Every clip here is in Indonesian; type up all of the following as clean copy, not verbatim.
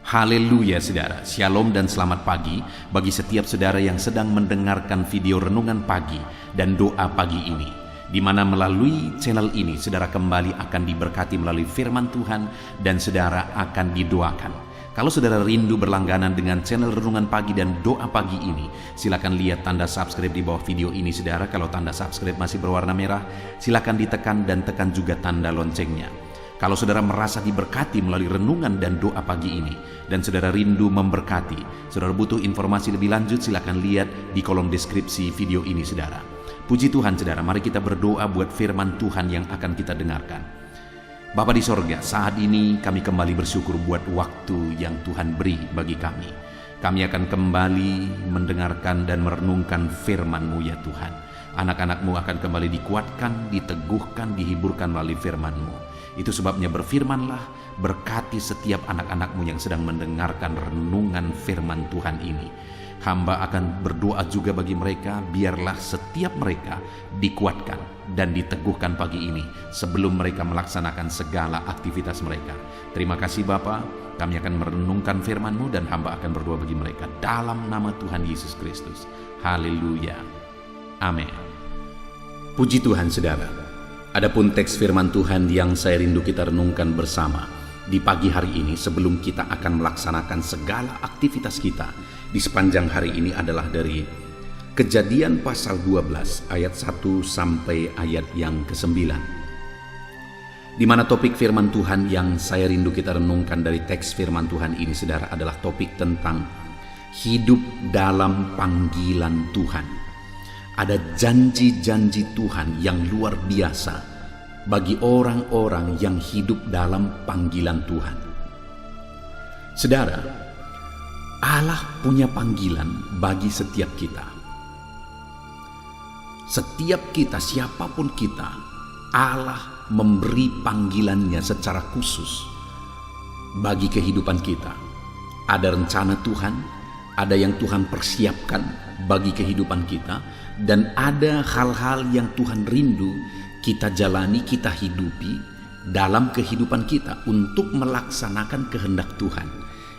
Haleluya saudara, shalom dan selamat pagi bagi setiap saudara yang sedang mendengarkan video renungan pagi dan doa pagi ini, di mana melalui channel ini saudara kembali akan diberkati melalui firman Tuhan dan saudara akan didoakan. Kalau saudara rindu berlangganan dengan channel renungan pagi dan doa pagi ini, silakan lihat tanda subscribe di bawah video ini saudara. Kalau tanda subscribe masih berwarna merah, silakan ditekan dan tekan juga tanda loncengnya. Kalau saudara merasa diberkati melalui renungan dan doa pagi ini, dan saudara rindu memberkati, saudara butuh informasi lebih lanjut, silakan lihat di kolom deskripsi video ini saudara. Puji Tuhan saudara, mari kita berdoa buat firman Tuhan yang akan kita dengarkan. Bapa di sorga, saat ini kami kembali bersyukur buat waktu yang Tuhan beri bagi kami. Kami akan kembali mendengarkan dan merenungkan firman-Mu ya Tuhan. Anak-anak-Mu akan kembali dikuatkan, diteguhkan, dihiburkan melalui firman-Mu. Itu sebabnya berfirmanlah, berkati setiap anak-anak-Mu yang sedang mendengarkan renungan firman Tuhan ini. Hamba akan berdoa juga bagi mereka, biarlah setiap mereka dikuatkan dan diteguhkan pagi ini sebelum mereka melaksanakan segala aktivitas mereka. Terima kasih Bapa, kami akan merenungkan firman-Mu dan hamba akan berdoa bagi mereka dalam nama Tuhan Yesus Kristus. Haleluya. Amin. Puji Tuhan saudara. Adapun teks firman Tuhan yang saya rindu kita renungkan bersama di pagi hari ini sebelum kita akan melaksanakan segala aktivitas kita di sepanjang hari ini adalah dari Kejadian pasal 12 ayat 1 sampai ayat yang ke-9. Di mana topik firman Tuhan yang saya rindu kita renungkan dari teks firman Tuhan ini saudara adalah topik tentang hidup dalam panggilan Tuhan. Ada janji-janji Tuhan yang luar biasa bagi orang-orang yang hidup dalam panggilan Tuhan. Saudara, Allah punya panggilan bagi setiap kita. Setiap kita, siapapun kita, Allah memberi panggilannya secara khusus bagi kehidupan kita. Ada rencana Tuhan, ada yang Tuhan persiapkan bagi kehidupan kita, dan ada hal-hal yang Tuhan rindu kita jalani, kita hidupi dalam kehidupan kita untuk melaksanakan kehendak Tuhan.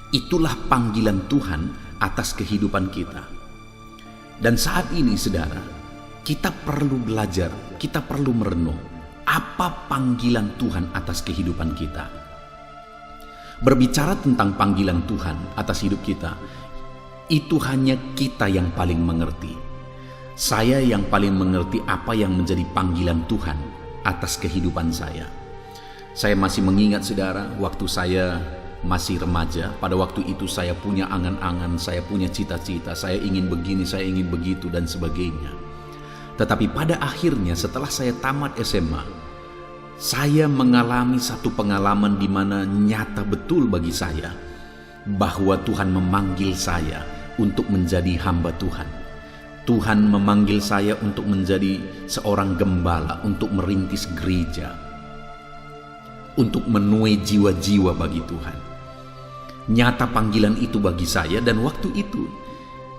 Itulah panggilan Tuhan atas kehidupan kita. Dan saat ini saudara, kita perlu belajar, kita perlu merenung apa panggilan Tuhan atas kehidupan kita. Berbicara tentang panggilan Tuhan atas hidup kita, itu hanya kita yang paling mengerti. Saya yang paling mengerti apa yang menjadi panggilan Tuhan atas kehidupan saya. Saya masih mengingat saudara, waktu saya masih remaja, pada waktu itu saya punya angan-angan, saya punya cita-cita, saya ingin begini, saya ingin begitu dan sebagainya. Tetapi pada akhirnya setelah saya tamat SMA, saya mengalami satu pengalaman di mana nyata betul bagi saya bahwa Tuhan memanggil saya untuk menjadi hamba Tuhan. Tuhan memanggil saya untuk menjadi seorang gembala, untuk merintis gereja, untuk menuai jiwa-jiwa bagi Tuhan. Nyata panggilan itu bagi saya, dan waktu itu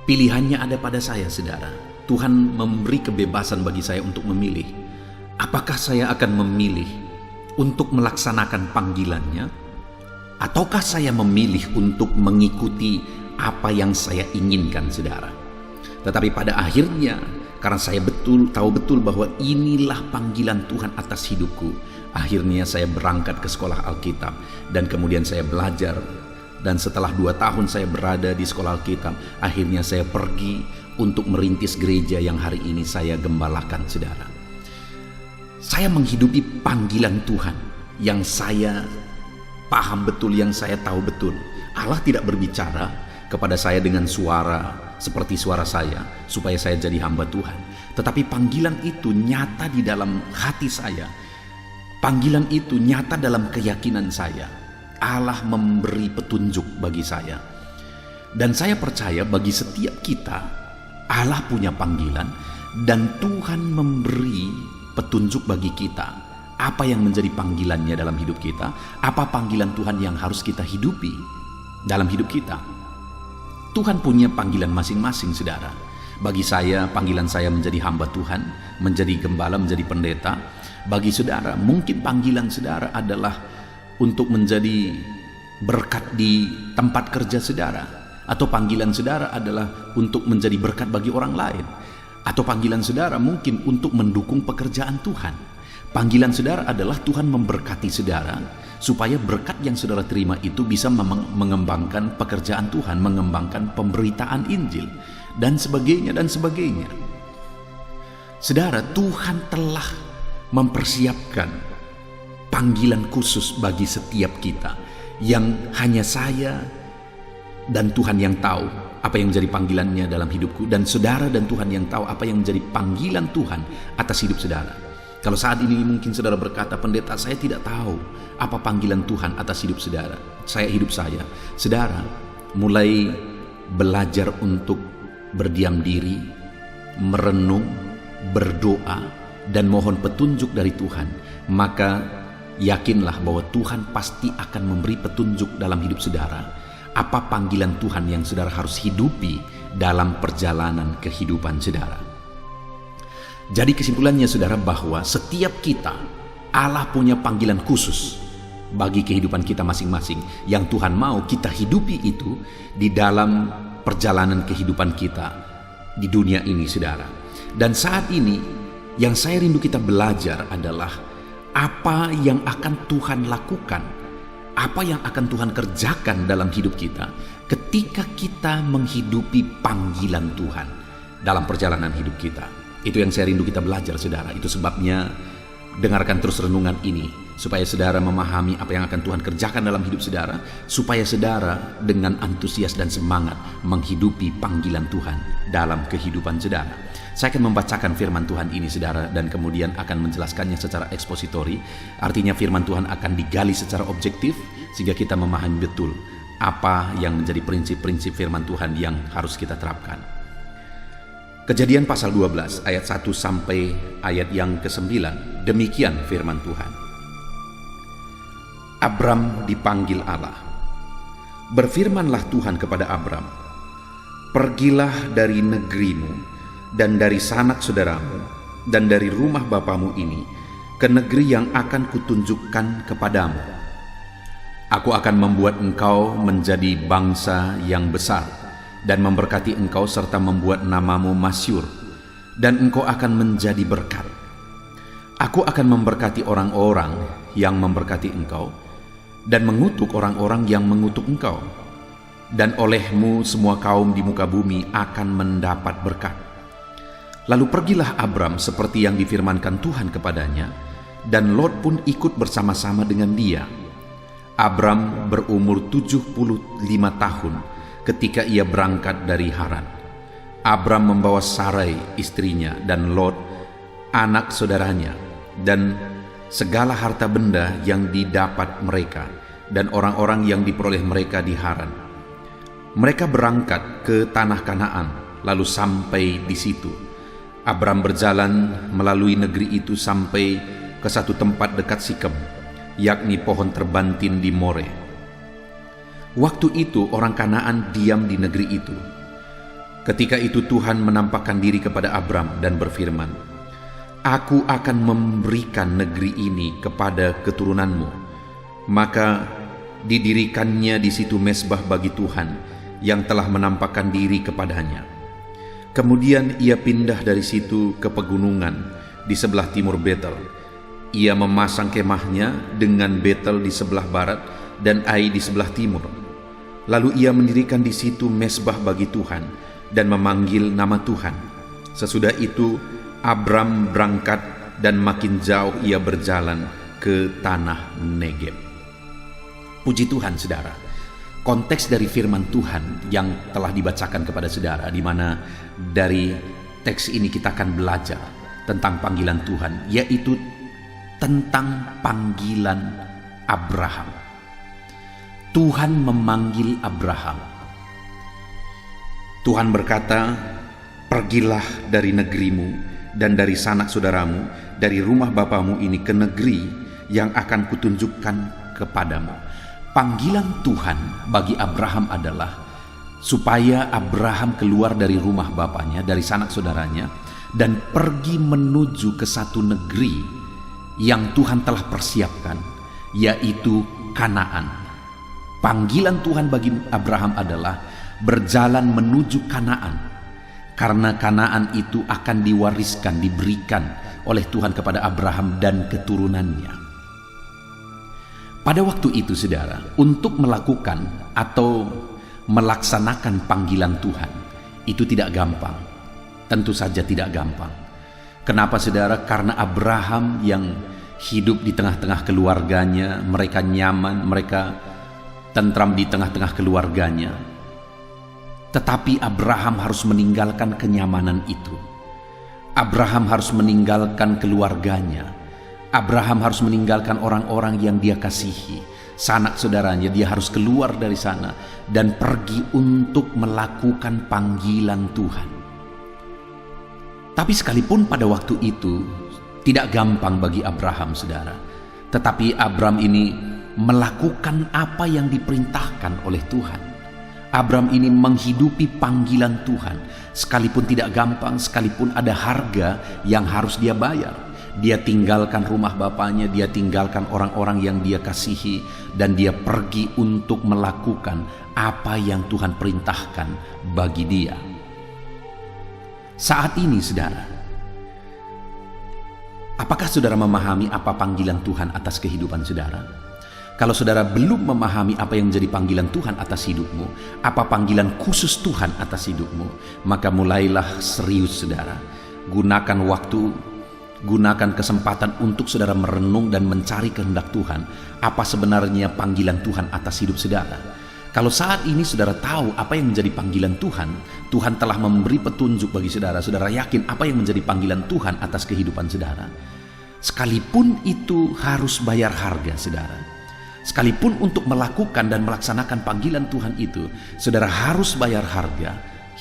pilihannya ada pada saya saudara. Tuhan memberi kebebasan bagi saya untuk memilih. Apakah saya akan memilih untuk melaksanakan panggilannya, ataukah saya memilih untuk mengikuti apa yang saya inginkan saudara. Tetapi pada akhirnya, karena saya tahu betul bahwa inilah panggilan Tuhan atas hidupku, akhirnya saya berangkat ke sekolah Alkitab dan kemudian saya belajar. Dan setelah 2 tahun saya berada di sekolah Alkitab, akhirnya saya pergi untuk merintis gereja yang hari ini saya gembalakan saudara. Saya menghidupi panggilan Tuhan yang saya paham betul, yang saya tahu betul. Allah tidak berbicara kepada saya dengan suara seperti suara saya supaya saya jadi hamba Tuhan, tetapi panggilan itu nyata di dalam hati saya. Panggilan itu nyata dalam keyakinan saya. Allah memberi petunjuk bagi saya, dan saya percaya bagi setiap kita Allah punya panggilan, dan Tuhan memberi petunjuk bagi kita apa yang menjadi panggilannya dalam hidup kita, apa panggilan Tuhan yang harus kita hidupi dalam hidup kita. Tuhan punya panggilan masing-masing saudara. Bagi saya, panggilan saya menjadi hamba Tuhan, menjadi gembala, menjadi pendeta. Bagi saudara, mungkin panggilan saudara adalah untuk menjadi berkat di tempat kerja saudara, atau panggilan saudara adalah untuk menjadi berkat bagi orang lain, atau panggilan saudara mungkin untuk mendukung pekerjaan Tuhan. Panggilan saudara adalah Tuhan memberkati saudara supaya berkat yang saudara terima itu bisa mengembangkan pekerjaan Tuhan, mengembangkan pemberitaan Injil, dan sebagainya dan sebagainya. Saudara, Tuhan telah mempersiapkan panggilan khusus bagi setiap kita, yang hanya saya dan Tuhan yang tahu apa yang menjadi panggilannya dalam hidupku, dan saudara dan Tuhan yang tahu apa yang menjadi panggilan Tuhan atas hidup saudara. Kalau saat ini mungkin saudara berkata, pendeta, saya tidak tahu apa panggilan Tuhan atas hidup saudara, hidup saya. Saudara, mulai belajar untuk berdiam diri, merenung, berdoa, dan mohon petunjuk dari Tuhan. Maka yakinlah bahwa Tuhan pasti akan memberi petunjuk dalam hidup saudara, apa panggilan Tuhan yang saudara harus hidupi dalam perjalanan kehidupan saudara. Jadi kesimpulannya saudara, bahwa setiap kita, Allah punya panggilan khusus bagi kehidupan kita masing-masing, yang Tuhan mau kita hidupi itu di dalam perjalanan kehidupan kita di dunia ini saudara. Dan saat ini yang saya rindu kita belajar adalah apa yang akan Tuhan lakukan, apa yang akan Tuhan kerjakan dalam hidup kita ketika kita menghidupi panggilan Tuhan dalam perjalanan hidup kita. Itu yang saya rindu kita belajar saudara. Itu sebabnya dengarkan terus renungan ini, supaya saudara memahami apa yang akan Tuhan kerjakan dalam hidup saudara, supaya saudara dengan antusias dan semangat menghidupi panggilan Tuhan dalam kehidupan saudara. Saya akan membacakan firman Tuhan ini saudara, dan kemudian akan menjelaskannya secara ekspositori. Artinya firman Tuhan akan digali secara objektif sehingga kita memahami betul apa yang menjadi prinsip-prinsip firman Tuhan yang harus kita terapkan. Kejadian pasal 12 ayat 1 sampai ayat yang ke-9. Demikian firman Tuhan. Abram dipanggil Allah. Berfirmanlah Tuhan kepada Abram, pergilah dari negerimu dan dari sanak saudaramu dan dari rumah bapamu ini ke negeri yang akan kutunjukkan kepadamu. Aku akan membuat engkau menjadi bangsa yang besar dan memberkati engkau serta membuat namamu masyhur, dan engkau akan menjadi berkat. Aku akan memberkati orang-orang yang memberkati engkau dan mengutuk orang-orang yang mengutuk engkau, dan olehmu semua kaum di muka bumi akan mendapat berkat. Lalu pergilah Abram seperti yang difirmankan Tuhan kepadanya, dan Lot pun ikut bersama-sama dengan dia. Abram berumur 75 tahun ketika ia berangkat dari Haran. Abram membawa Sarai istrinya dan Lot anak saudaranya dan segala harta benda yang didapat mereka dan orang-orang yang diperoleh mereka di Haran. Mereka berangkat ke tanah Kanaan, lalu sampai di situ. Abram berjalan melalui negeri itu sampai ke satu tempat dekat Sikem, yakni pohon terbantin di More. Waktu itu orang Kanaan diam di negeri itu. Ketika itu Tuhan menampakkan diri kepada Abram dan berfirman, Aku akan memberikan negeri ini kepada keturunanmu. Maka didirikannya di situ mezbah bagi Tuhan yang telah menampakkan diri kepadanya. Kemudian ia pindah dari situ ke pegunungan di sebelah timur Betel. Ia memasang kemahnya dengan Betel di sebelah barat dan Ai di sebelah timur. Lalu ia mendirikan di situ mezbah bagi Tuhan dan memanggil nama Tuhan. Sesudah itu Abram berangkat dan makin jauh ia berjalan ke tanah Negeb. Puji Tuhan saudara. Konteks dari firman Tuhan yang telah dibacakan kepada saudara, di mana dari teks ini kita akan belajar tentang panggilan Tuhan, yaitu tentang panggilan Abraham. Tuhan memanggil Abraham. Tuhan berkata, pergilah dari negerimu dan dari sanak saudaramu, dari rumah bapamu ini ke negeri yang akan kutunjukkan kepadamu. Panggilan Tuhan bagi Abraham adalah supaya Abraham keluar dari rumah bapaknya, dari sanak saudaranya, dan pergi menuju ke satu negeri yang Tuhan telah persiapkan, yaitu Kanaan. Panggilan Tuhan bagi Abraham adalah berjalan menuju Kanaan, karena Kanaan itu akan diwariskan, diberikan oleh Tuhan kepada Abraham dan keturunannya. Pada waktu itu, saudara, untuk melakukan atau melaksanakan panggilan Tuhan itu tidak gampang. Tentu saja tidak gampang. Kenapa, saudara? Karena Abraham yang hidup di tengah-tengah keluarganya, mereka nyaman, mereka tentram di tengah-tengah keluarganya. Tetapi Abraham harus meninggalkan kenyamanan itu. Abraham harus meninggalkan keluarganya. Abraham harus meninggalkan orang-orang yang dia kasihi, sanak saudaranya. Dia harus keluar dari sana dan pergi untuk melakukan panggilan Tuhan. Tapi sekalipun pada waktu itu tidak gampang bagi Abraham, saudara, tetapi Abraham ini melakukan apa yang diperintahkan oleh Tuhan. Abraham ini menghidupi panggilan Tuhan, sekalipun tidak gampang, sekalipun ada harga yang harus dia bayar. Dia tinggalkan rumah bapaknya, dia tinggalkan orang-orang yang dia kasihi, dan dia pergi untuk melakukan apa yang Tuhan perintahkan bagi dia. Saat ini, saudara, apakah saudara memahami apa panggilan Tuhan atas kehidupan saudara? Kalau saudara belum memahami apa yang menjadi panggilan Tuhan atas hidupmu, apa panggilan khusus Tuhan atas hidupmu, maka mulailah serius, saudara. Gunakan waktu, gunakan kesempatan untuk saudara merenung dan mencari kehendak Tuhan. Apa sebenarnya panggilan Tuhan atas hidup saudara? Kalau saat ini saudara tahu apa yang menjadi panggilan Tuhan, Tuhan telah memberi petunjuk bagi saudara. Saudara yakin apa yang menjadi panggilan Tuhan atas kehidupan saudara. Sekalipun itu harus bayar harga, saudara. Sekalipun untuk melakukan dan melaksanakan panggilan Tuhan itu, saudara harus bayar harga.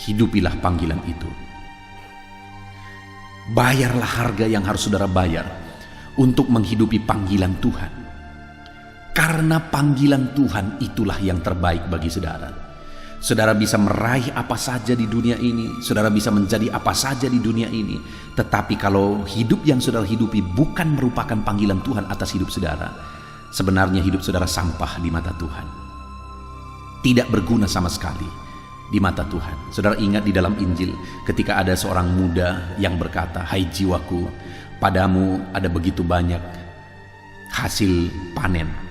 Hidupilah panggilan itu. Bayarlah harga yang harus saudara bayar untuk menghidupi panggilan Tuhan. Karena panggilan Tuhan itulah yang terbaik bagi saudara. Saudara bisa meraih apa saja di dunia ini, saudara bisa menjadi apa saja di dunia ini, tetapi kalau hidup yang saudara hidupi bukan merupakan panggilan Tuhan atas hidup saudara, sebenarnya hidup saudara sampah di mata Tuhan. Tidak berguna sama sekali di mata Tuhan. Saudara ingat di dalam Injil ketika ada seorang muda yang berkata, "Hai jiwaku, padamu ada begitu banyak hasil panen."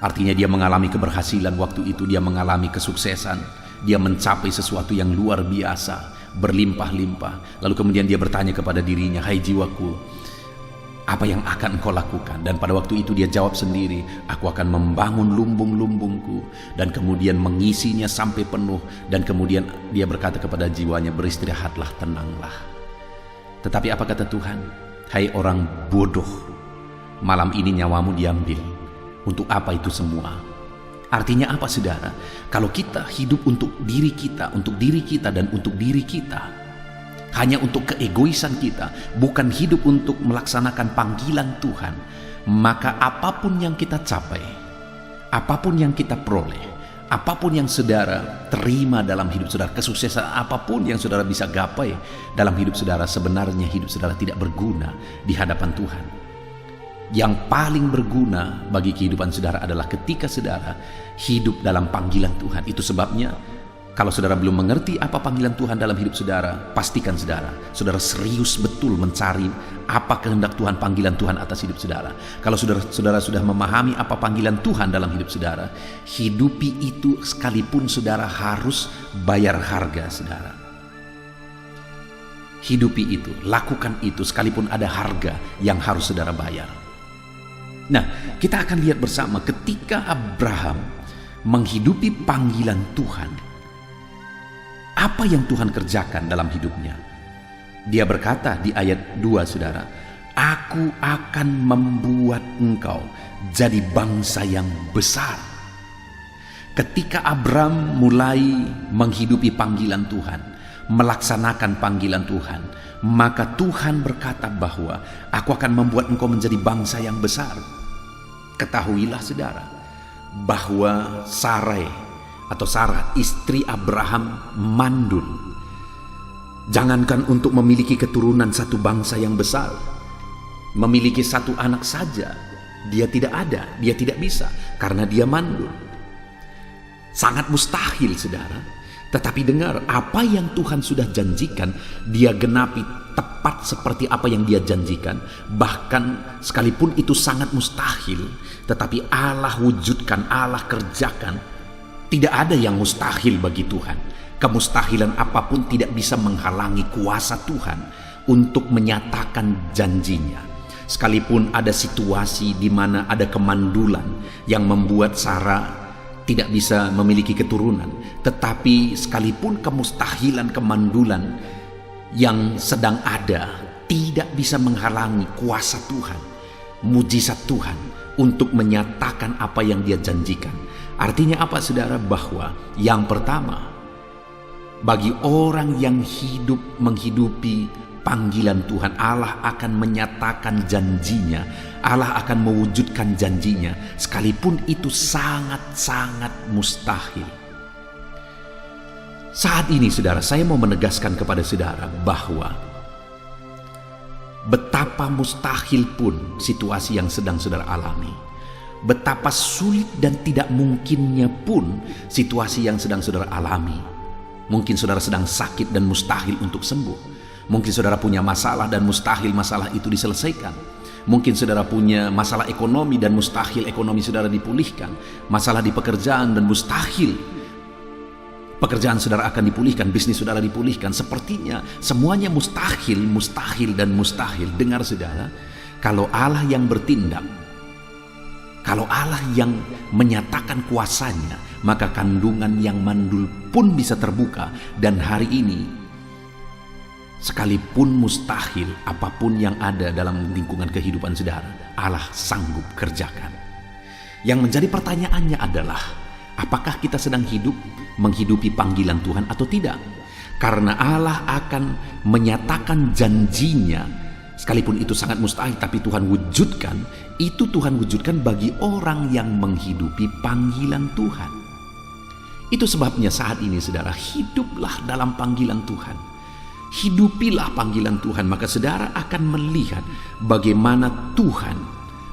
Artinya dia mengalami keberhasilan waktu itu, dia mengalami kesuksesan, dia mencapai sesuatu yang luar biasa, berlimpah-limpah. Lalu kemudian dia bertanya kepada dirinya, "Hai jiwaku, apa yang akan engkau lakukan?" Dan pada waktu itu dia jawab sendiri, "Aku akan membangun lumbung-lumbungku dan kemudian mengisinya sampai penuh." Dan kemudian dia berkata kepada jiwanya, "Beristirahatlah, tenanglah." Tetapi apa kata Tuhan? "Hai orang bodoh, malam ini nyawamu diambil. Untuk apa itu semua?" Artinya apa, saudara? Kalau kita hidup untuk diri kita dan untuk diri kita, hanya untuk keegoisan kita, bukan hidup untuk melaksanakan panggilan Tuhan, maka apapun yang kita capai, apapun yang kita peroleh, apapun yang saudara terima dalam hidup saudara, kesuksesan apapun yang saudara bisa gapai dalam hidup saudara, sebenarnya hidup saudara tidak berguna di hadapan Tuhan. Yang paling berguna bagi kehidupan saudara adalah ketika saudara hidup dalam panggilan Tuhan. Itu sebabnya kalau saudara belum mengerti apa panggilan Tuhan dalam hidup saudara, pastikan saudara serius betul mencari apa kehendak Tuhan, panggilan Tuhan atas hidup saudara. Kalau saudara sudah memahami apa panggilan Tuhan dalam hidup saudara, hidupi itu sekalipun saudara harus bayar harga, saudara. Hidupi itu, lakukan itu sekalipun ada harga yang harus saudara bayar. Nah, kita akan lihat bersama ketika Abraham menghidupi panggilan Tuhan, apa yang Tuhan kerjakan dalam hidupnya. Dia berkata di ayat 2, saudara, "Aku akan membuat engkau jadi bangsa yang besar." Ketika Abraham mulai menghidupi panggilan Tuhan, melaksanakan panggilan Tuhan, maka Tuhan berkata bahwa "Aku akan membuat engkau menjadi bangsa yang besar." Ketahuilah saudara bahwa Sarai atau Sarah istri Abraham mandul. Jangankan untuk memiliki keturunan satu bangsa yang besar, memiliki satu anak saja dia tidak ada, dia tidak bisa karena dia mandul. Sangat mustahil, saudara. Tetapi dengar, apa yang Tuhan sudah janjikan, Dia genapi tepat seperti apa yang Dia janjikan. Bahkan sekalipun itu sangat mustahil, tetapi Allah wujudkan, Allah kerjakan. Tidak ada yang mustahil bagi Tuhan. Kemustahilan apapun tidak bisa menghalangi kuasa Tuhan untuk menyatakan janjinya. Sekalipun ada situasi di mana ada kemandulan yang membuat Sarah tidak bisa memiliki keturunan, tetapi sekalipun kemustahilan kemandulan yang sedang ada tidak bisa menghalangi kuasa Tuhan, mujizat Tuhan untuk menyatakan apa yang Dia janjikan. Artinya apa, saudara? Bahwa yang pertama, bagi orang yang hidup menghidupi panggilan Tuhan, Allah akan menyatakan janjinya, Allah akan mewujudkan janjinya, sekalipun itu sangat-sangat mustahil. Saat ini, saudara, saya mau menegaskan kepada saudara bahwa betapa mustahil pun situasi yang sedang saudara alami, betapa sulit dan tidak mungkinnya pun situasi yang sedang saudara alami. Mungkin saudara sedang sakit dan mustahil untuk sembuh. Mungkin saudara punya masalah dan mustahil masalah itu diselesaikan. Mungkin saudara punya masalah ekonomi dan mustahil ekonomi saudara dipulihkan. Masalah di pekerjaan dan mustahil pekerjaan saudara akan dipulihkan, bisnis saudara dipulihkan. Sepertinya semuanya mustahil, mustahil dan mustahil. Dengar saudara, kalau Allah yang bertindak, kalau Allah yang menyatakan kuasanya, maka kandungan yang mandul pun bisa terbuka. Dan hari ini, sekalipun mustahil apapun yang ada dalam lingkungan kehidupan saudara, Allah sanggup kerjakan. Yang menjadi pertanyaannya adalah, apakah kita sedang menghidupi panggilan Tuhan atau tidak? Karena Allah akan menyatakan janjinya, sekalipun itu sangat mustahil, tapi Tuhan wujudkan. Itu Tuhan wujudkan bagi orang yang menghidupi panggilan Tuhan. Itu sebabnya saat ini, saudara, hiduplah dalam panggilan Tuhan. Hidupilah panggilan Tuhan, maka saudara akan melihat bagaimana Tuhan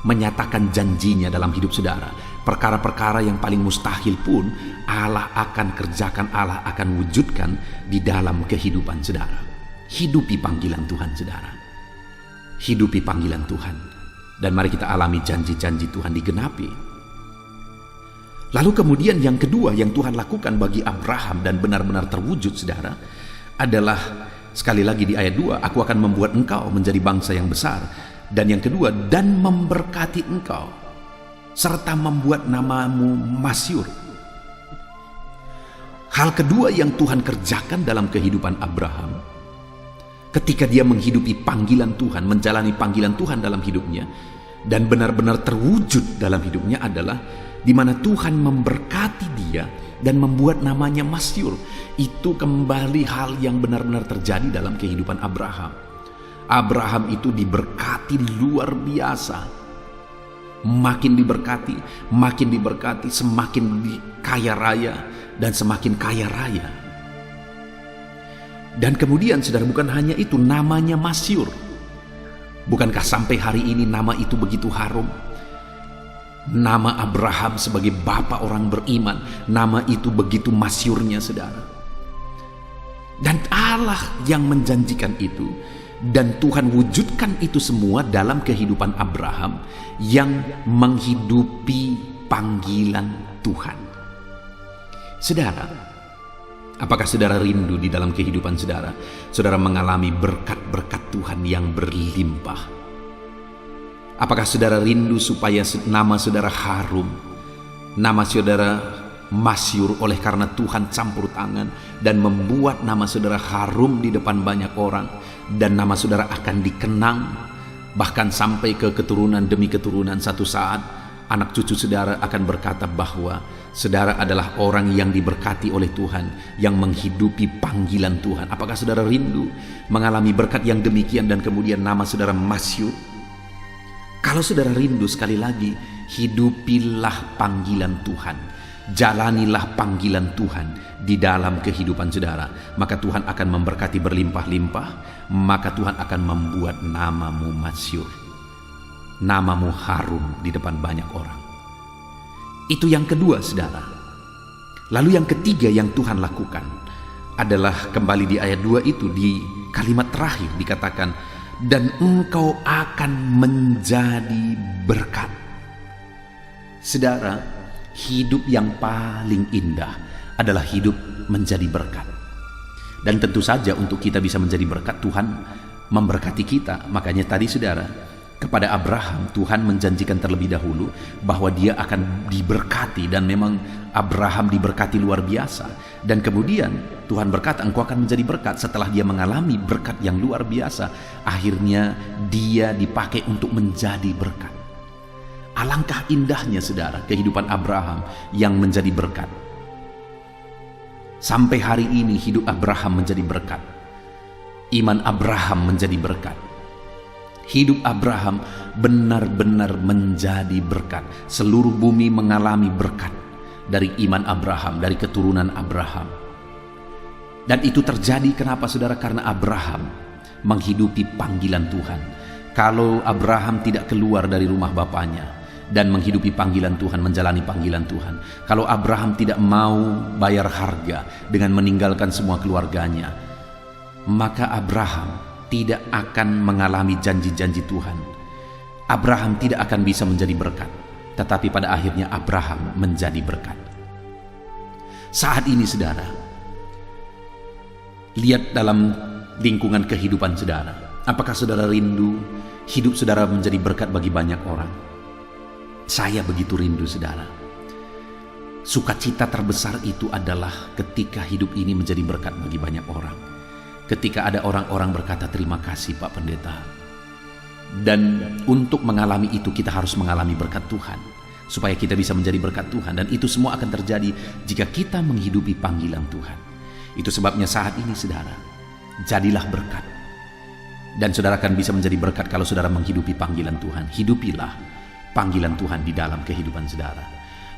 menyatakan janjinya dalam hidup saudara. Perkara-perkara yang paling mustahil pun Allah akan kerjakan, Allah akan wujudkan di dalam kehidupan saudara. Hidupi panggilan Tuhan, saudara. Hidupi panggilan Tuhan. Dan mari kita alami janji-janji Tuhan digenapi. Lalu kemudian yang kedua yang Tuhan lakukan bagi Abraham dan benar-benar terwujud, saudara, adalah sekali lagi di ayat 2, aku akan membuat engkau menjadi bangsa yang besar. Dan yang kedua, dan memberkati engkau, serta membuat namamu masyhur. Hal kedua yang Tuhan kerjakan dalam kehidupan Abraham, ketika dia menghidupi panggilan Tuhan, menjalani panggilan Tuhan dalam hidupnya, dan benar-benar terwujud dalam hidupnya adalah di mana Tuhan memberkati dia dan membuat namanya masyhur. Itu kembali hal yang benar-benar terjadi dalam kehidupan Abraham. Abraham itu diberkati luar biasa. Makin diberkati, semakin kaya raya dan semakin kaya raya. Dan kemudian, saudara, bukan hanya itu, namanya masyhur. Bukankah sampai hari ini nama itu begitu harum? Nama Abraham sebagai bapa orang beriman, nama itu begitu masyhurnya, saudara. Dan Allah yang menjanjikan itu, dan Tuhan wujudkan itu semua dalam kehidupan Abraham yang menghidupi panggilan Tuhan. Saudara, apakah saudara rindu di dalam kehidupan saudara? Saudara mengalami berkat-berkat Tuhan yang berlimpah. Apakah saudara rindu supaya nama saudara harum, nama saudara masyhur oleh karena Tuhan campur tangan dan membuat nama saudara harum di depan banyak orang, dan nama saudara akan dikenang bahkan sampai ke keturunan demi keturunan? Satu saat anak cucu saudara akan berkata bahwa saudara adalah orang yang diberkati oleh Tuhan, yang menghidupi panggilan Tuhan. Apakah saudara rindu mengalami berkat yang demikian dan kemudian nama saudara masyhur? Kalau saudara rindu, sekali lagi, hidupilah panggilan Tuhan. Jalanilah panggilan Tuhan di dalam kehidupan saudara. Maka Tuhan akan memberkati berlimpah-limpah. Maka Tuhan akan membuat namamu masyhur. Namamu harum di depan banyak orang. Itu yang kedua, saudara. Lalu yang ketiga yang Tuhan lakukan adalah kembali di ayat 2 itu, di kalimat terakhir dikatakan, dan engkau akan menjadi berkat. Saudara, hidup yang paling indah adalah hidup menjadi berkat. Dan tentu saja untuk kita bisa menjadi berkat, Tuhan memberkati kita. Makanya tadi saudara, kepada Abraham Tuhan menjanjikan terlebih dahulu bahwa dia akan diberkati, dan memang Abraham diberkati luar biasa. Dan kemudian Tuhan berkata engkau akan menjadi berkat. Setelah dia mengalami berkat yang luar biasa, akhirnya dia dipakai untuk menjadi berkat. Alangkah indahnya saudara kehidupan Abraham yang menjadi berkat. Sampai hari ini hidup Abraham menjadi berkat. Iman Abraham menjadi berkat. Hidup Abraham benar-benar menjadi berkat. Seluruh bumi mengalami berkat dari iman Abraham, dari keturunan Abraham. Dan itu terjadi kenapa saudara? Karena Abraham menghidupi panggilan Tuhan. Kalau Abraham tidak keluar dari rumah bapaknya dan menghidupi panggilan Tuhan, menjalani panggilan Tuhan, kalau Abraham tidak mau bayar harga dengan meninggalkan semua keluarganya, maka Abraham tidak akan mengalami janji-janji Tuhan. Abraham tidak akan bisa menjadi berkat. Tetapi pada akhirnya Abraham menjadi berkat. Saat ini saudara, lihat dalam lingkungan kehidupan saudara. Apakah saudara rindu hidup saudara menjadi berkat bagi banyak orang? Saya begitu rindu saudara. Sukacita terbesar itu adalah ketika hidup ini menjadi berkat bagi banyak orang. Ketika ada orang-orang berkata, terima kasih Pak Pendeta. Dan untuk mengalami itu kita harus mengalami berkat Tuhan, supaya kita bisa menjadi berkat Tuhan. Dan itu semua akan terjadi jika kita menghidupi panggilan Tuhan. Itu sebabnya saat ini saudara, jadilah berkat. Dan saudara akan bisa menjadi berkat kalau saudara menghidupi panggilan Tuhan. Hidupilah panggilan Tuhan di dalam kehidupan saudara.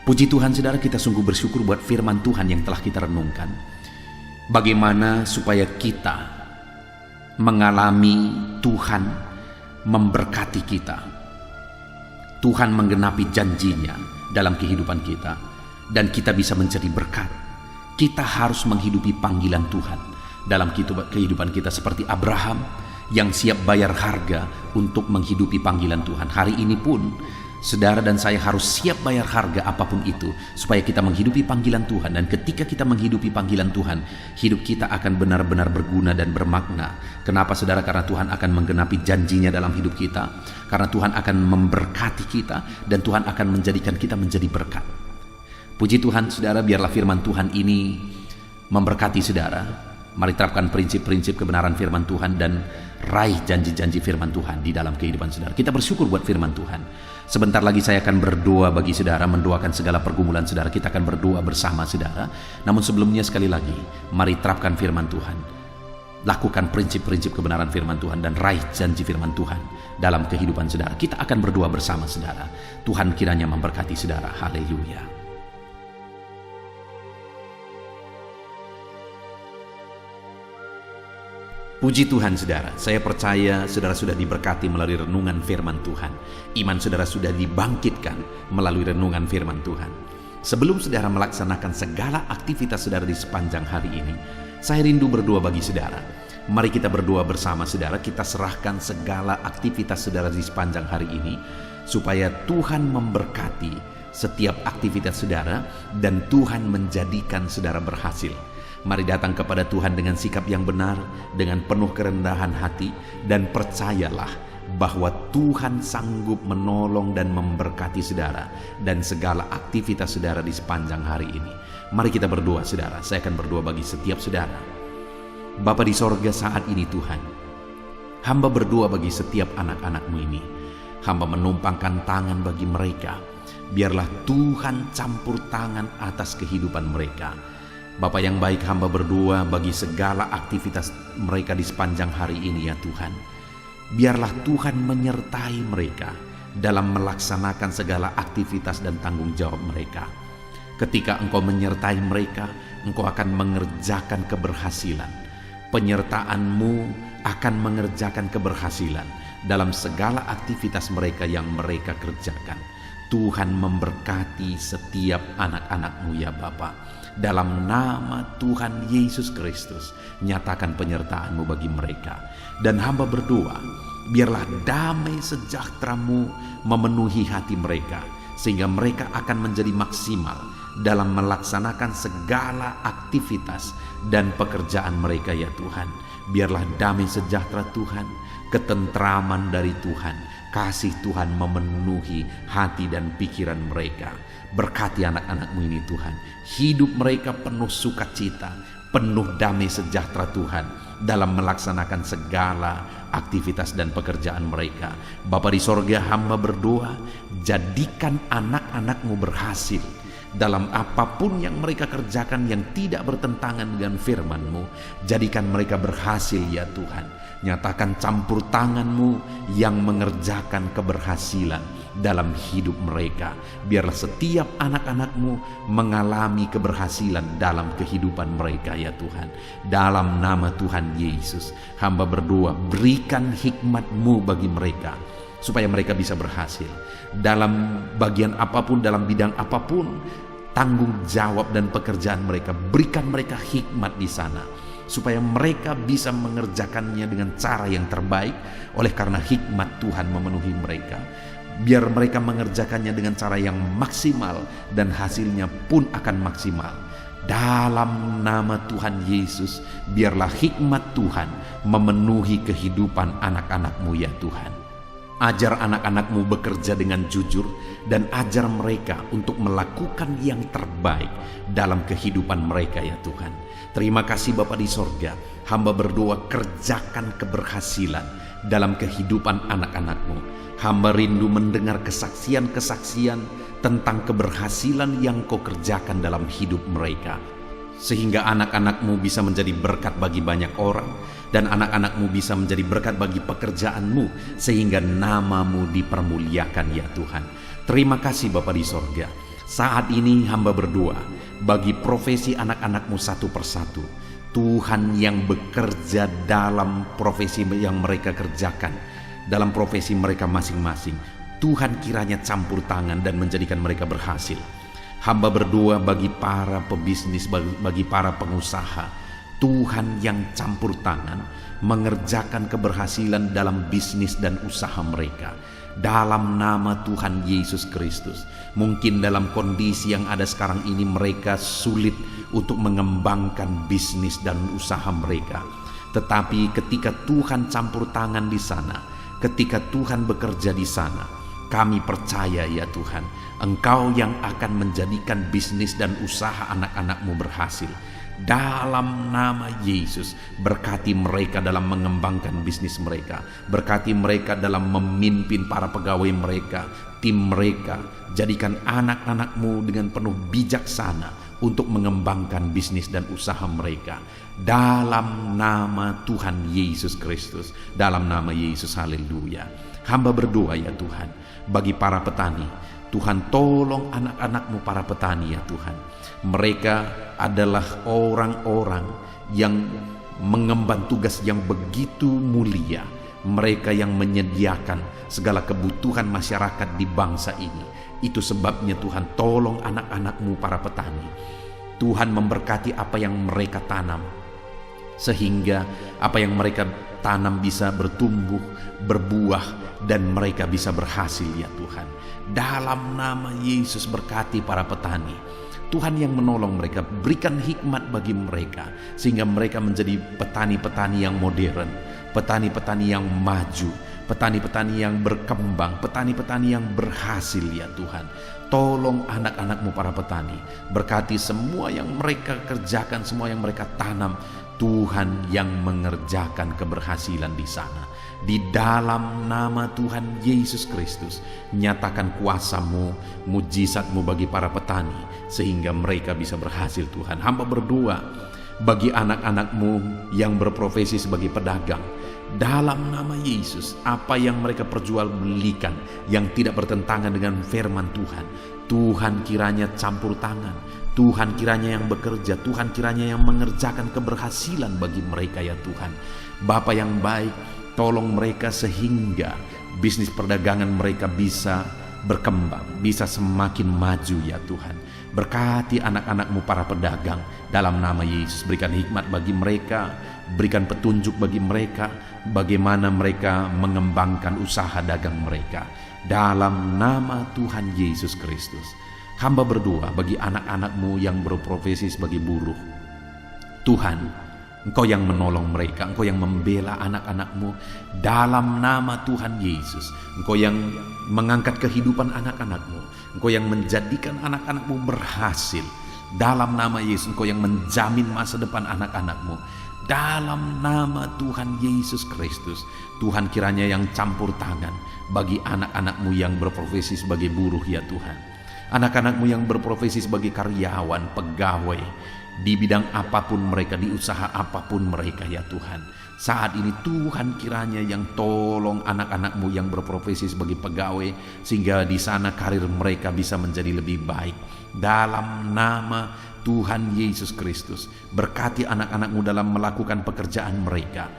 Puji Tuhan saudara, kita sungguh bersyukur buat firman Tuhan yang telah kita renungkan. Bagaimana supaya kita mengalami Tuhan memberkati kita, Tuhan menggenapi janjinya dalam kehidupan kita, dan kita bisa menjadi berkat. Kita harus menghidupi panggilan Tuhan dalam kehidupan kita, seperti Abraham yang siap bayar harga untuk menghidupi panggilan Tuhan. Hari ini pun saudara dan saya harus siap bayar harga apapun itu, supaya kita menghidupi panggilan Tuhan. Dan ketika kita menghidupi panggilan Tuhan, hidup kita akan benar-benar berguna dan bermakna. Kenapa saudara? Karena Tuhan akan menggenapi janjinya dalam hidup kita. Karena Tuhan akan memberkati kita, dan Tuhan akan menjadikan kita menjadi berkat. Puji Tuhan saudara, biarlah firman Tuhan ini memberkati saudara. Mari terapkan prinsip-prinsip kebenaran firman Tuhan dan raih janji-janji firman Tuhan di dalam kehidupan saudara. Kita bersyukur buat firman Tuhan. Sebentar lagi saya akan berdoa bagi saudara, mendoakan segala pergumulan saudara. Kita akan berdoa bersama saudara. Namun sebelumnya sekali lagi, mari terapkan firman Tuhan. Lakukan prinsip-prinsip kebenaran firman Tuhan dan raih janji firman Tuhan dalam kehidupan saudara. Kita akan berdoa bersama saudara. Tuhan kiranya memberkati saudara. Haleluya. Puji Tuhan saudara, saya percaya saudara sudah diberkati melalui renungan firman Tuhan. Iman saudara sudah dibangkitkan melalui renungan firman Tuhan. Sebelum saudara melaksanakan segala aktivitas saudara di sepanjang hari ini, saya rindu berdoa bagi saudara. Mari kita berdoa bersama saudara, kita serahkan segala aktivitas saudara di sepanjang hari ini, supaya Tuhan memberkati setiap aktivitas saudara dan Tuhan menjadikan saudara berhasil. Mari datang kepada Tuhan dengan sikap yang benar, dengan penuh kerendahan hati, dan percayalah bahwa Tuhan sanggup menolong dan memberkati saudara dan segala aktivitas saudara di sepanjang hari ini. Mari kita berdoa saudara. Saya akan berdoa bagi setiap saudara. Bapa di sorga, saat ini Tuhan, hamba berdoa bagi setiap anak-anak-Mu ini. Hamba menumpangkan tangan bagi mereka. Biarlah Tuhan campur tangan atas kehidupan mereka. Bapa yang baik, hamba berdoa bagi segala aktivitas mereka di sepanjang hari ini ya Tuhan. Biarlah Tuhan menyertai mereka dalam melaksanakan segala aktivitas dan tanggung jawab mereka. Ketika Engkau menyertai mereka, Engkau akan mengerjakan keberhasilan. Penyertaan-Mu akan mengerjakan keberhasilan dalam segala aktivitas mereka yang mereka kerjakan. Tuhan memberkati setiap anak-anak-Mu ya Bapa. Dalam nama Tuhan Yesus Kristus, nyatakan penyertaan-Mu bagi mereka. Dan hamba berdoa, biarlah damai sejahtera-Mu memenuhi hati mereka, sehingga mereka akan menjadi maksimal dalam melaksanakan segala aktivitas dan pekerjaan mereka ya Tuhan. Biarlah damai sejahtera Tuhan, ketentraman dari Tuhan, kasih Tuhan memenuhi hati dan pikiran mereka. Berkati anak-anak-Mu ini Tuhan, hidup mereka penuh sukacita, penuh damai sejahtera Tuhan dalam melaksanakan segala aktivitas dan pekerjaan mereka. Bapa di sorga, hamba berdoa, jadikan anak-anak-Mu berhasil dalam apapun yang mereka kerjakan yang tidak bertentangan dengan firman-Mu. Jadikan mereka berhasil ya Tuhan. Nyatakan campur tangan-Mu yang mengerjakan keberhasilan dalam hidup mereka. Biarlah setiap anak-anak-Mu mengalami keberhasilan dalam kehidupan mereka ya Tuhan. Dalam nama Tuhan Yesus, hamba berdoa, berikan hikmat-Mu bagi mereka, supaya mereka bisa berhasil dalam bagian apapun, dalam bidang apapun, tanggung jawab dan pekerjaan mereka. Berikan mereka hikmat di sana, supaya mereka bisa mengerjakannya dengan cara yang terbaik. Oleh karena hikmat Tuhan memenuhi mereka, biar mereka mengerjakannya dengan cara yang maksimal, dan hasilnya pun akan maksimal. Dalam nama Tuhan Yesus, biarlah hikmat Tuhan memenuhi kehidupan anak-anak-Mu ya Tuhan. Ajar anak-anak-Mu bekerja dengan jujur, dan ajar mereka untuk melakukan yang terbaik dalam kehidupan mereka ya Tuhan. Terima kasih Bapa di sorga, hamba berdoa, kerjakan keberhasilan dalam kehidupan anak-anak-Mu. Hamba rindu mendengar kesaksian-kesaksian tentang keberhasilan yang Kau kerjakan dalam hidup mereka, sehingga anak-anak-Mu bisa menjadi berkat bagi banyak orang, dan anak-anak-Mu bisa menjadi berkat bagi pekerjaan-Mu, sehingga nama-Mu dipermuliakan ya Tuhan. Terima kasih Bapa di sorga. Saat ini hamba berdoa bagi profesi anak-anak-Mu satu persatu. Tuhan yang bekerja dalam profesi yang mereka kerjakan, dalam profesi mereka masing-masing, Tuhan kiranya campur tangan dan menjadikan mereka berhasil. Hamba berdoa bagi para pebisnis, bagi para pengusaha, Tuhan yang campur tangan mengerjakan keberhasilan dalam bisnis dan usaha mereka. Dalam nama Tuhan Yesus Kristus. Mungkin dalam kondisi yang ada sekarang ini mereka sulit untuk mengembangkan bisnis dan usaha mereka. Tetapi ketika Tuhan campur tangan di sana, ketika Tuhan bekerja di sana, kami percaya ya Tuhan, Engkau yang akan menjadikan bisnis dan usaha anak-anak-Mu berhasil. Dalam nama Yesus, berkati mereka dalam mengembangkan bisnis mereka. Berkati mereka dalam memimpin para pegawai mereka, tim mereka. Jadikan anak-anak-Mu dengan penuh bijaksana untuk mengembangkan bisnis dan usaha mereka. Dalam nama Tuhan Yesus Kristus. Dalam nama Yesus, haleluya. Hamba berdoa ya Tuhan, bagi para petani, Tuhan tolong anak-anak-Mu para petani ya Tuhan. Mereka adalah orang-orang yang mengemban tugas yang begitu mulia. Mereka yang menyediakan segala kebutuhan masyarakat di bangsa ini. Itu sebabnya Tuhan tolong anak-anak-Mu para petani. Tuhan memberkati apa yang mereka tanam, sehingga apa yang mereka tanam bisa bertumbuh, berbuah, dan mereka bisa berhasil ya Tuhan. Dalam nama Yesus, berkati para petani. Tuhan yang menolong mereka, berikan hikmat bagi mereka, sehingga mereka menjadi petani-petani yang modern, petani-petani yang maju, petani-petani yang berkembang, petani-petani yang berhasil ya Tuhan. Tolong anak-anak-Mu para petani, berkati semua yang mereka kerjakan, semua yang mereka tanam. Tuhan yang mengerjakan keberhasilan di sana. Di dalam nama Tuhan Yesus Kristus, nyatakan kuasa-Mu, mujizat-Mu bagi para petani, sehingga mereka bisa berhasil Tuhan. Hamba berdoa bagi anak-anak-Mu yang berprofesi sebagai pedagang. Dalam nama Yesus, apa yang mereka perjualbelikan yang tidak bertentangan dengan firman Tuhan, Tuhan kiranya campur tangan, Tuhan kiranya yang bekerja, Tuhan kiranya yang mengerjakan keberhasilan bagi mereka ya Tuhan. Bapa yang baik, tolong mereka sehingga bisnis perdagangan mereka bisa berkembang, bisa semakin maju ya Tuhan. Berkati anak-anak-Mu para pedagang dalam nama Yesus. Berikan hikmat bagi mereka, berikan petunjuk bagi mereka, bagaimana mereka mengembangkan usaha dagang mereka. Dalam nama Tuhan Yesus Kristus. Hamba berdoa bagi anak-anak-Mu yang berprofesi sebagai buruh. Tuhan, Engkau yang menolong mereka, Engkau yang membela anak-anak-Mu dalam nama Tuhan Yesus. Engkau yang mengangkat kehidupan anak-anak-Mu, Engkau yang menjadikan anak-anak-Mu berhasil dalam nama Yesus. Engkau yang menjamin masa depan anak-anak-Mu dalam nama Tuhan Yesus Kristus. Tuhan, kiranya yang campur tangan bagi anak-anak-Mu yang berprofesi sebagai buruh ya Tuhan. Anak-anak-Mu yang berprofesi sebagai karyawan, pegawai, di bidang apapun mereka, di usaha apapun mereka ya Tuhan. Saat ini Tuhan kiranya yang tolong anak-anak-Mu yang berprofesi sebagai pegawai, sehingga di sana karir mereka bisa menjadi lebih baik. Dalam nama Tuhan Yesus Kristus, berkati anak-anak-Mu dalam melakukan pekerjaan mereka.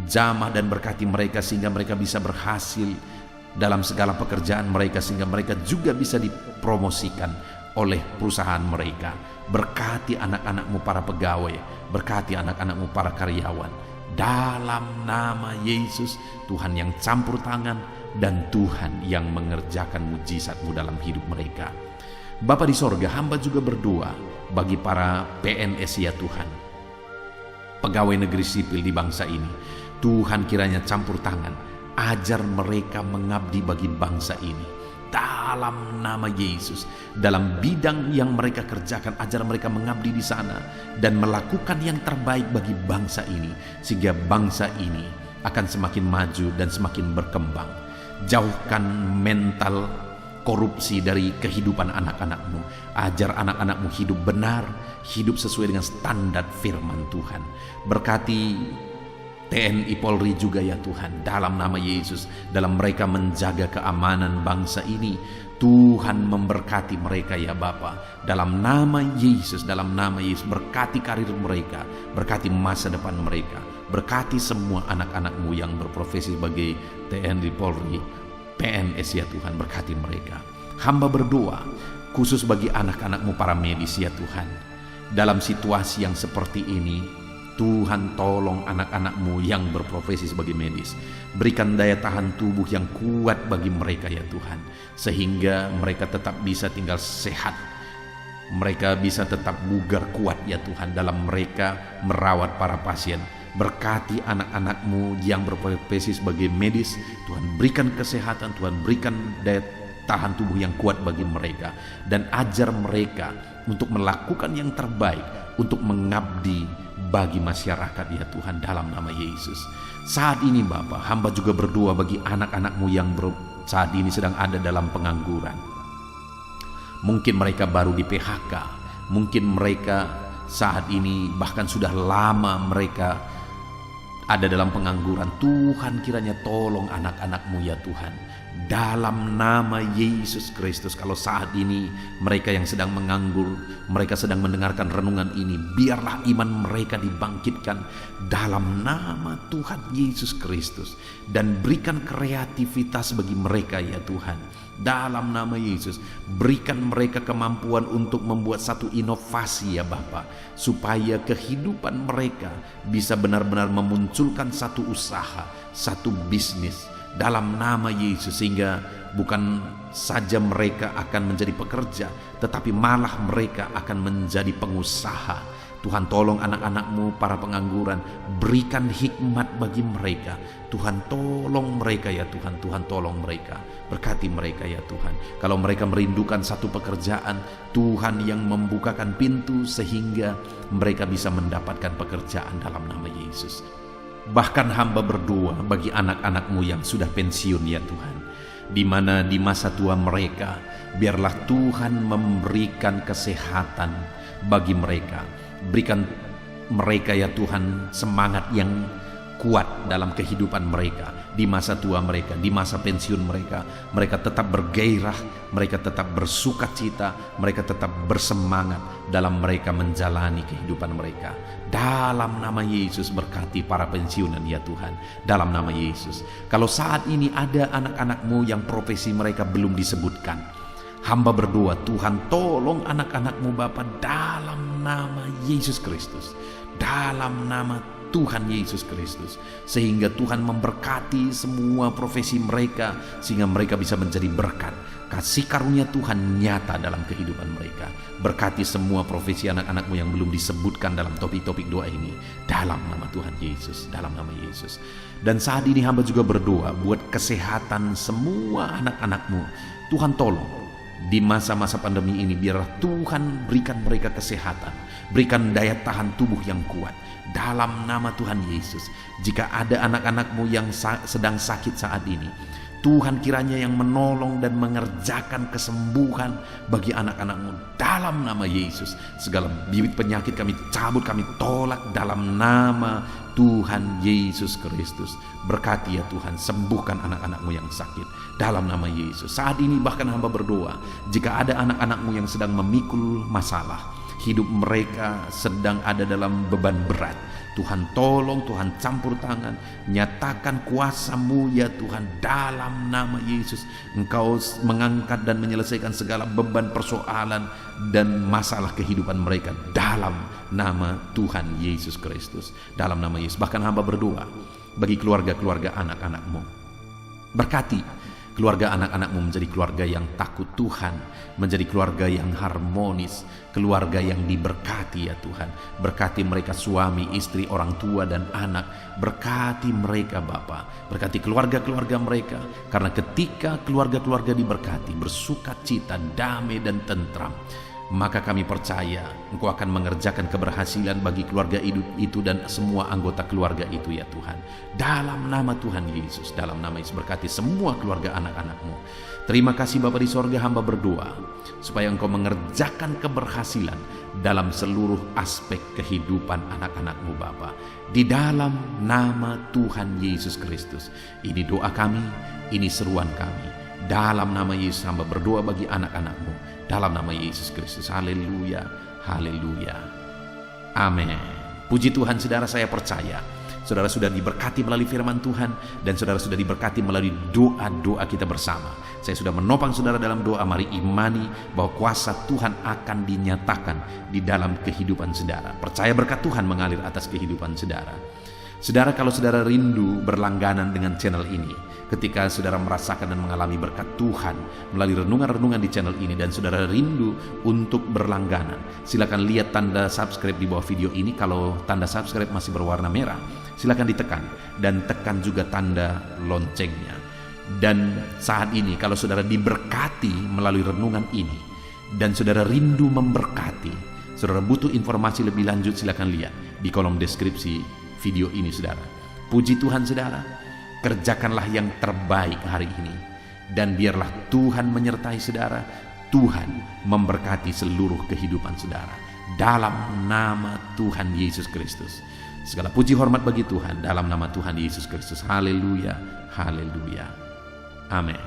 Jamah dan berkati mereka sehingga mereka bisa berhasil dalam segala pekerjaan mereka, sehingga mereka juga bisa dipromosikan oleh perusahaan mereka. Berkati anak-anak-Mu para pegawai, berkati anak-anak-Mu para karyawan. Dalam nama Yesus, Tuhan yang campur tangan dan Tuhan yang mengerjakan mujizat-Mu dalam hidup mereka. Bapa di sorga, hamba juga berdoa bagi para PNS ya Tuhan, pegawai negeri sipil di bangsa ini. Tuhan kiranya campur tangan, ajar mereka mengabdi bagi bangsa ini. Dalam nama Yesus, dalam bidang yang mereka kerjakan, ajar mereka mengabdi di sana dan melakukan yang terbaik bagi bangsa ini, sehingga bangsa ini akan semakin maju dan semakin berkembang. Jauhkan mental korupsi dari kehidupan anak-anak-Mu. Ajar anak-anak-Mu hidup benar, hidup sesuai dengan standar firman Tuhan. Berkati TNI Polri juga ya Tuhan, dalam nama Yesus, dalam mereka menjaga keamanan bangsa ini. Tuhan memberkati mereka ya Bapa, dalam nama Yesus, dalam nama Yesus. Berkati karir mereka, berkati masa depan mereka, berkati semua anak-anak-Mu yang berprofesi sebagai TNI Polri, PNS ya Tuhan, berkati mereka. Hamba berdoa khusus bagi anak-anak-Mu para medis ya Tuhan. Dalam situasi yang seperti ini, Tuhan tolong anak-anak-Mu yang berprofesi sebagai medis. Berikan daya tahan tubuh yang kuat bagi mereka ya Tuhan, sehingga mereka tetap bisa tinggal sehat. Mereka bisa tetap bugar kuat ya Tuhan dalam mereka merawat para pasien. Berkati anak-anak-Mu yang berprofesi sebagai medis. Tuhan berikan kesehatan, Tuhan berikan daya tahan tubuh yang kuat bagi mereka. Dan ajar mereka untuk melakukan yang terbaik, untuk mengabdi bagi masyarakat ya Tuhan, dalam nama Yesus. Saat ini Bapa, hamba juga berdoa bagi anak-anak-Mu yang saat ini sedang ada dalam pengangguran. Mungkin mereka baru di PHK, mungkin mereka saat ini bahkan sudah lama mereka ada dalam pengangguran. Tuhan kiranya tolong anak-anak-Mu ya Tuhan, dalam nama Yesus Kristus. Kalau saat ini mereka yang sedang menganggur, mereka sedang mendengarkan renungan ini, biarlah iman mereka dibangkitkan dalam nama Tuhan Yesus Kristus. Dan berikan kreativitas bagi mereka ya Tuhan, dalam nama Yesus. Berikan mereka kemampuan untuk membuat satu inovasi ya Bapa, supaya kehidupan mereka bisa benar-benar memunculkan satu usaha, satu bisnis dalam nama Yesus, sehingga bukan saja mereka akan menjadi pekerja, tetapi malah mereka akan menjadi pengusaha. Tuhan tolong anak-anak-Mu para pengangguran, berikan hikmat bagi mereka. Tuhan tolong mereka ya Tuhan, Tuhan tolong mereka, berkati mereka ya Tuhan. Kalau mereka merindukan satu pekerjaan, Tuhan yang membukakan pintu sehingga mereka bisa mendapatkan pekerjaan dalam nama Yesus. Bahkan hamba berdoa bagi anak-anak-Mu yang sudah pensiun ya Tuhan, di mana di masa tua mereka, biarlah Tuhan memberikan kesehatan bagi mereka. Berikan mereka ya Tuhan semangat yang kuat dalam kehidupan mereka. di masa tua mereka, di masa pensiun mereka. Mereka tetap bergairah, mereka tetap bersuka cita, mereka tetap bersemangat dalam mereka menjalani kehidupan mereka. Dalam nama Yesus berkati para pensiunan ya Tuhan, dalam nama Yesus. Kalau saat ini ada anak-anak-Mu yang profesi mereka belum disebutkan, hamba berdoa, Tuhan tolong anak-anak-Mu Bapa dalam nama Yesus Kristus, dalam nama Tuhan Yesus Kristus, sehingga Tuhan memberkati semua profesi mereka, sehingga mereka bisa menjadi berkat. Kasih karunia Tuhan nyata dalam kehidupan mereka. Berkati semua profesi anak-anak-Mu yang belum disebutkan dalam topik-topik doa ini, dalam nama Tuhan Yesus, dalam nama Yesus. Dan saat ini hamba juga berdoa buat kesehatan semua anak-anak-Mu. Tuhan tolong di masa-masa pandemi ini, biarlah Tuhan berikan mereka kesehatan, berikan daya tahan tubuh yang kuat dalam nama Tuhan Yesus. Jika ada anak-anak-Mu yang sedang sakit saat ini, Tuhan kiranya yang menolong dan mengerjakan kesembuhan bagi anak-anak-Mu dalam nama Yesus. Segala bibit penyakit kami cabut, kami tolak dalam nama Tuhan Yesus Kristus. Berkati ya Tuhan, sembuhkan anak-anak-Mu yang sakit dalam nama Yesus. Saat ini bahkan hamba berdoa, jika ada anak-anak-Mu yang sedang memikul masalah, hidup mereka sedang ada dalam beban berat, Tuhan tolong, Tuhan campur tangan, nyatakan kuasa-Mu ya Tuhan dalam nama Yesus. Engkau mengangkat dan menyelesaikan segala beban, persoalan dan masalah kehidupan mereka dalam nama Tuhan Yesus Kristus, dalam nama Yesus. Bahkan hamba berdoa bagi keluarga-keluarga anak-anak-Mu, berkati keluarga anak-anak-Mu menjadi keluarga yang takut Tuhan, menjadi keluarga yang harmonis, keluarga yang diberkati ya Tuhan. Berkati mereka suami, istri, orang tua dan anak. Berkati mereka Bapa, berkati keluarga-keluarga mereka. Karena ketika keluarga-keluarga diberkati, bersuka cita, damai dan tentram, maka kami percaya Engkau akan mengerjakan keberhasilan bagi keluarga itu dan semua anggota keluarga itu ya Tuhan. Dalam nama Tuhan Yesus, dalam nama Yesus, berkati semua keluarga anak-anak-Mu. Terima kasih Bapa di sorga, hamba berdoa supaya Engkau mengerjakan keberhasilan dalam seluruh aspek kehidupan anak-anak-Mu Bapa. Di dalam nama Tuhan Yesus Kristus. Ini doa kami, ini seruan kami. Dalam nama Yesus hamba berdoa bagi anak-anak-Mu. Dalam nama Yesus Kristus. Haleluya, haleluya. Amin. Puji Tuhan saudara, saya percaya saudara sudah diberkati melalui firman Tuhan, dan saudara sudah diberkati melalui doa-doa kita bersama. Saya sudah menopang saudara dalam doa. Mari imani bahwa kuasa Tuhan akan dinyatakan di dalam kehidupan saudara. Percaya berkat Tuhan mengalir atas kehidupan saudara. Saudara, kalau saudara rindu berlangganan dengan channel ini, ketika saudara merasakan dan mengalami berkat Tuhan melalui renungan-renungan di channel ini, dan saudara rindu untuk berlangganan, silakan lihat tanda subscribe di bawah video ini. Kalau tanda subscribe masih berwarna merah, silakan ditekan, dan tekan juga tanda loncengnya. Dan saat ini kalau saudara diberkati melalui renungan ini, dan saudara rindu memberkati, saudara butuh informasi lebih lanjut, silakan lihat di kolom deskripsi video ini saudara. Puji Tuhan saudara, kerjakanlah yang terbaik hari ini, dan biarlah Tuhan menyertai saudara. Tuhan memberkati seluruh kehidupan saudara dalam nama Tuhan Yesus Kristus. Segala puji hormat bagi Tuhan dalam nama Tuhan Yesus Kristus. Haleluya, haleluya. Amin.